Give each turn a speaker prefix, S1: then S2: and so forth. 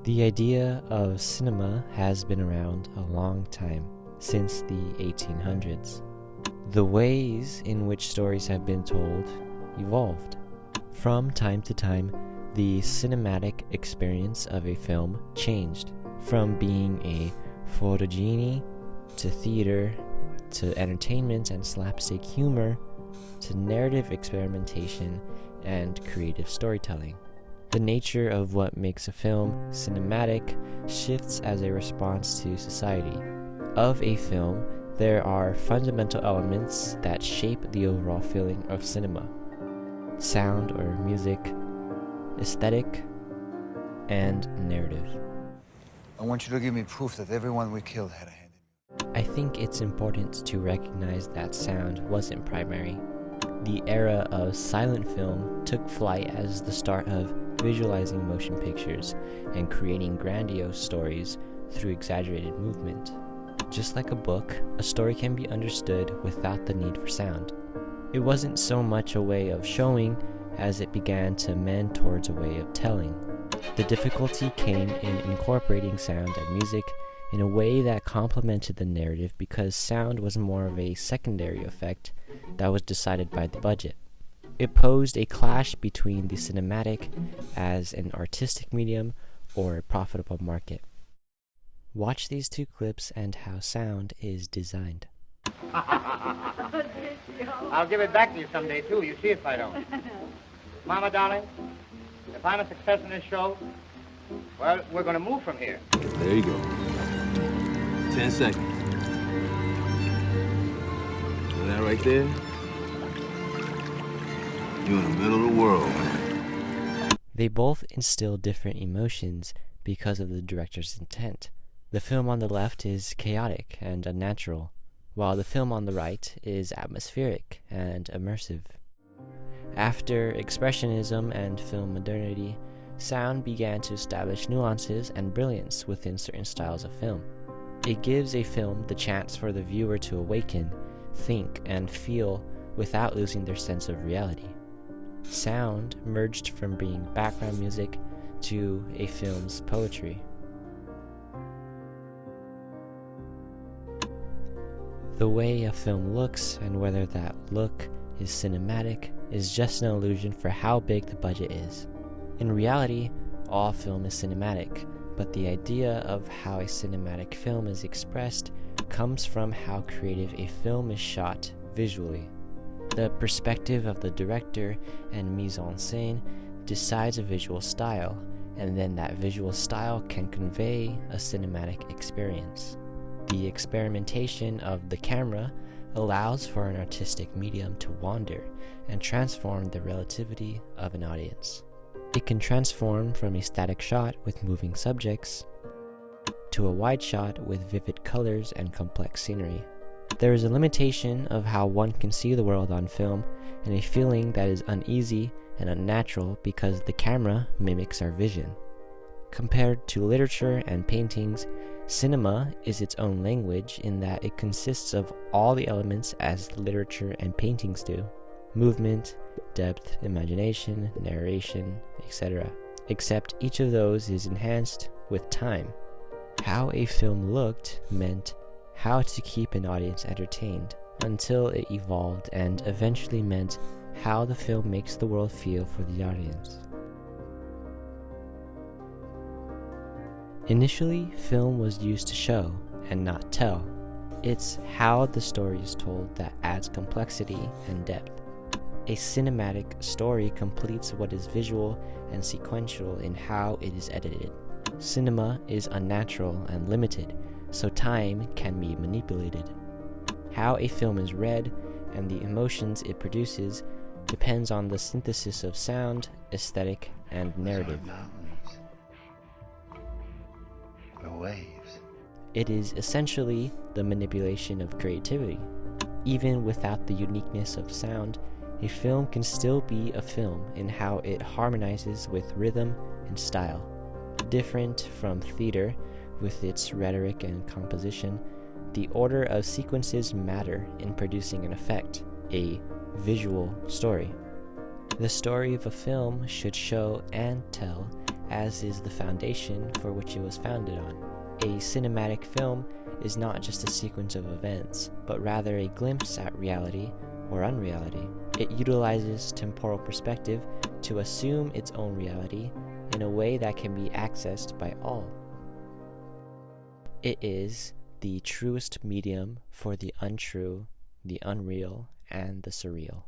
S1: The idea of cinema has been around a long time, since the 1800s. The ways in which stories have been told evolved. From time to time, the cinematic experience of a film changed, from being a photogeny to theater to entertainment and slapstick humor to narrative experimentation and creative storytelling. The nature of what makes a film cinematic shifts as a response to society. Of a film, there are fundamental elements that shape the overall feeling of cinema: sound or music, aesthetic, and narrative.
S2: I want you to give me proof that everyone we killed had a hand in it.
S1: I think it's important to recognize that sound wasn't primary. The era of silent film took flight as the start of visualizing motion pictures and creating grandiose stories through exaggerated movement. Just like a book, a story can be understood without the need for sound. It wasn't so much a way of showing as it began to mend towards a way of telling. The difficulty came in incorporating sound and music in a way that complemented the narrative, because sound was more of a secondary effect that was decided by the budget. It posed a clash between the cinematic as an artistic medium or a profitable market. Watch these two clips and how sound is designed.
S3: I'll give it back to you someday, too. You see if I don't. Mama, darling, if I'm a success in this show, well, we're going to move from here.
S4: There you go. 10 seconds. And that right there, you're in the middle of the world, man.
S1: They both instill different emotions because of the director's intent. The film on the left is chaotic and unnatural, while the film on the right is atmospheric and immersive. After Expressionism and film modernity, sound began to establish nuances and brilliance within certain styles of film. It gives a film the chance for the viewer to awaken, think, and feel without losing their sense of reality. Sound merged from being background music to a film's poetry. The way a film looks and whether that look is cinematic is just an illusion for how big the budget is. In reality, all film is cinematic, but the idea of how a cinematic film is expressed comes from how creative a film is shot visually. The perspective of the director and mise-en-scène decides a visual style, and then that visual style can convey a cinematic experience. The experimentation of the camera allows for an artistic medium to wander and transform the relativity of an audience. It can transform from a static shot with moving subjects to a wide shot with vivid colors and complex scenery. There is a limitation of how one can see the world on film, and a feeling that is uneasy and unnatural because the camera mimics our vision. Compared to literature and paintings, cinema is its own language in that it consists of all the elements as literature and paintings do: movement, depth, imagination, narration, etc. Except each of those is enhanced with time. How a film looked meant how to keep an audience entertained, until it evolved and eventually meant how the film makes the world feel for the audience. Initially, film was used to show and not tell. It's how the story is told that adds complexity and depth. A cinematic story completes what is visual and sequential in how it is edited. Cinema is unnatural and limited, so time can be manipulated. How a film is read and the emotions it produces depends on the synthesis of sound, aesthetic, and narrative.
S2: The waves.
S1: It is essentially the manipulation of creativity. Even without the uniqueness of sound, a film can still be a film in how it harmonizes with rhythm and style. Different from theater, with its rhetoric and composition, the order of sequences matter in producing an effect, a visual story. The story of a film should show and tell as is the foundation for which it was founded on. A cinematic film is not just a sequence of events, but rather a glimpse at reality or unreality. It utilizes temporal perspective to assume its own reality in a way that can be accessed by all. It is the truest medium for the untrue, the unreal, and the surreal.